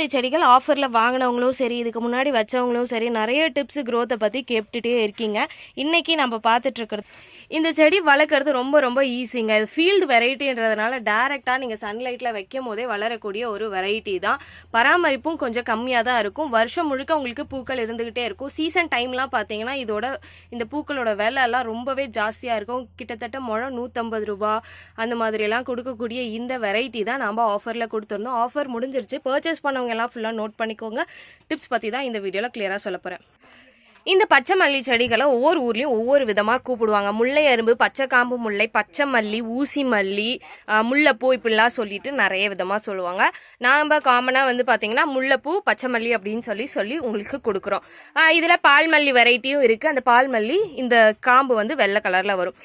மல்லி செடிகள் ஆஃபரில் வாங்கினவங்களும் சரி, இதுக்கு முன்னாடி வச்சவங்களும் சரி, நிறைய டிப்ஸ் க்ரோத்தை பற்றி கேட்டுகிட்டே இருக்கீங்க. இன்றைக்கி நம்ம பார்த்துட்ருக்கிறது இந்த செடி வளர்க்குறது ரொம்ப ரொம்ப ஈஸிங்க. இது ஃபீல்டு வெரைட்டின்றதுனால டேரெக்டாக நீங்கள் சன்லைட்டில் வைக்கும் போதே வளரக்கூடிய ஒரு வெரைட்டி தான். பராமரிப்பும் கொஞ்சம் கம்மியாக தான் இருக்கும். வருஷம் முழுக்க உங்களுக்கு பூக்கள் இருந்துக்கிட்டே இருக்கும். சீசன் டைம்லாம் பார்த்தீங்கன்னா இந்த பூக்களோட விலைலாம் ரொம்பவே ஜாஸ்தியாக இருக்கும். கிட்டத்தட்ட முழம் 150 ரூபா அந்த மாதிரியெல்லாம் கொடுக்கக்கூடிய இந்த வெரைட்டி தான் நம்ம ஆஃபரில் கொடுத்துருந்தோம். ஆஃபர் முடிஞ்சிருச்சு. பர்ச்சேஸ் பண்ணவங்க எல்லாம் ஃபுல்லாக நோட் பண்ணிக்கோங்க. டிப்ஸ் பற்றி தான் இந்த வீடியோவில் கிளியராக சொல்ல போகிறேன். இந்த பச்சை மல்லி செடிகளை ஒவ்வொரு ஊர்லேயும் ஒவ்வொரு விதமாக கூப்பிடுவாங்க. முல்லை அரும்பு, பச்சை காம்பு முல்லை, பச்சை மல்லி, ஊசி மல்லி, முல்லைப்பூ இப்படிலாம் சொல்லிட்டு நிறைய விதமாக சொல்லுவாங்க. நாம் காமனாக பார்த்தீங்கன்னா முல்லைப்பூ, பச்சை மல்லி அப்படின்னு சொல்லி உங்களுக்கு கொடுக்குறோம். இதில் பால் மல்லி வெரைட்டியும் இருக்குது. அந்த பால் மல்லி இந்த காம்பு வெள்ளை கலரில் வரும்.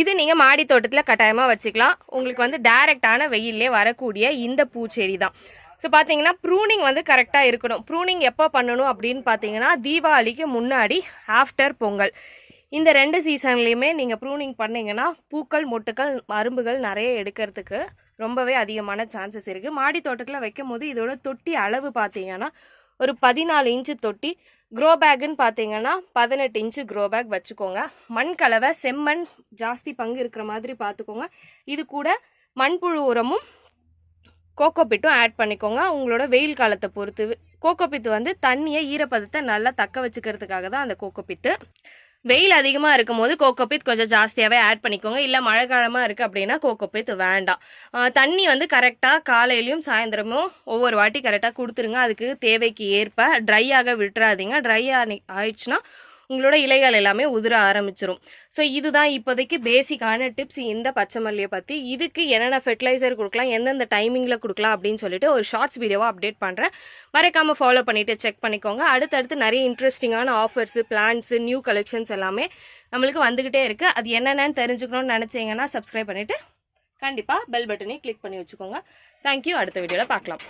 இது நீங்கள் மாடி தோட்டத்தில் கட்டாயமாக வச்சுக்கலாம். உங்களுக்கு டைரெக்டான வெயிலே வரக்கூடிய இந்த பூச்செடி தான். ஸோ பார்த்தீங்கன்னா ப்ரூனிங் கரெக்டாக இருக்கணும். ப்ரூனிங் எப்போ பண்ணணும் அப்படின்னு பார்த்தீங்கன்னா தீபாவளிக்கு முன்னாடி, ஆஃப்டர் பொங்கல், இந்த 2 சீசன்லேயுமே நீங்கள் ப்ரூனிங் பண்ணிங்கன்னா பூக்கள், மொட்டுக்கள், அரும்புகள் நிறைய எடுக்கிறதுக்கு ரொம்பவே அதிகமான சான்சஸ் இருக்குது. மாடி தோட்டத்தில் வைக்கும் போது இதோட தொட்டி அளவு பார்த்தீங்கன்னா ஒரு 14 இன்ச்சு தொட்டி. க்ரோ பேக்குன்னு பார்த்தீங்கன்னா 18 இன்ச்சு க்ரோ பேக் வச்சுக்கோங்க. மண் கலவை, செம்மண் ஜாஸ்தி பங்கு இருக்கிற மாதிரி பார்த்துக்கோங்க. இது கூட மண்புழு உரமும் கோகோபிட்டும் ஆட் பண்ணிக்கோங்க. உங்களோட வெயில் காலத்தை பொறுத்து கோகோபிட் தண்ணியை, ஈரப்பதத்தை நல்லா தக்க வச்சுக்கிறதுக்காக தான் அந்த கோகோபிட்டு. வெயில் அதிகமாக இருக்கும் போது கோகோபிட் கொஞ்சம் ஜாஸ்தியாகவே ஆட் பண்ணிக்கோங்க. இல்லை மழை காலமாக இருக்குது அப்படின்னா கோகோபிட் வேண்டாம். தண்ணி கரெக்டாக காலையிலையும் சாயந்தரமும் ஒவ்வொரு வாட்டி கரெக்டாக கொடுத்துருங்க. அதுக்கு தேவைக்கு ஏற்ப ட்ரையாக விட்டுறாதீங்க. ட்ரை ஆயிடுச்சுன்னா உங்களோட இலைகள் எல்லாமே உதிர ஆரம்பிச்சிடும். ஸோ இதுதான் இப்போதைக்கு பேசிக்கான டிப்ஸ் இந்த பச்சை மல்லியை பற்றி. இதுக்கு என்னென்ன ஃபெர்டிலைசர் கொடுக்கலாம், எந்தெந்த டைமிங்கில் கொடுக்கலாம் அப்படின்னு சொல்லிட்டு ஒரு ஷார்ட்ஸ் வீடியோவாக அப்டேட் பண்ணுறேன். மறக்காமல் ஃபாலோ பண்ணிவிட்டு செக் பண்ணிக்கோங்க. அடுத்தடுத்து நிறைய இன்ட்ரெஸ்டிங்கான ஆஃபர்ஸு, பிளான்ஸு, நியூ கலெக்ஷன்ஸ் எல்லாமே நம்மளுக்கு வந்துக்கிட்டே இருக்குது. அது என்னென்னு தெரிஞ்சுக்கணும்னு நினச்சிங்கன்னா சப்ஸ்கிரைப் பண்ணிவிட்டு கண்டிப்பாக பெல் பட்டனை கிளிக் பண்ணி வச்சுக்கோங்க. தேங்க்யூ. அடுத்த வீடியோவில் பார்க்கலாம்.